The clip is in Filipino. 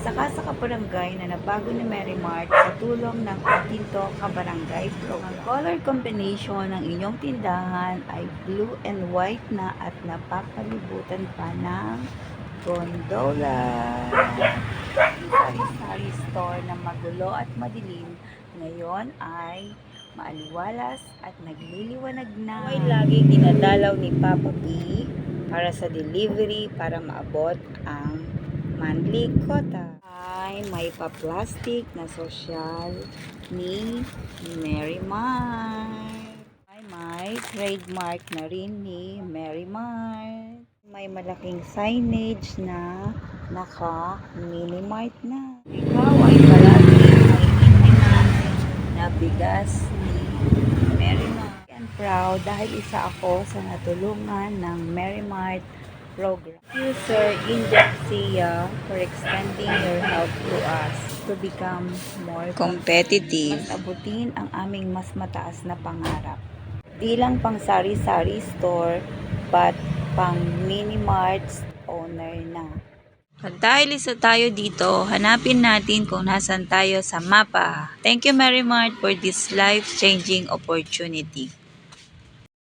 saka sa kabarangay na nabago ni Mary Mart sa tulong ng Atinto Kabarangay Program. Ang color combination ng inyong tindahan ay blue and white na at napapalibutan pa ng gondola. Ang sari-sari store na magulo at madilim ngayon ay maaliwalas at nagliliwanag na. Ay laging dinadalaw ni Papa B para sa delivery para maabot ang monthly quota. Ay may pa-plastic na sosyal ni Mary Mart. Ay may trademark na rin ni Mary Mart. May malaking signage na naka-mini mart na. Ikaw ay palagi na bigas ni Mary Mart. I'm proud dahil isa ako sa natulungan ng Mary Mart program. Thank you, Sir Injak Sia, for extending your help to us to become more competitive. Mas abutin ang aming mas mataas na pangarap. Di lang pang sari-sari store, but pang mini marts owner na. At dahil isa tayo dito, hanapin natin kung nasan tayo sa mapa. Thank you, Mary Mart, for this life-changing opportunity.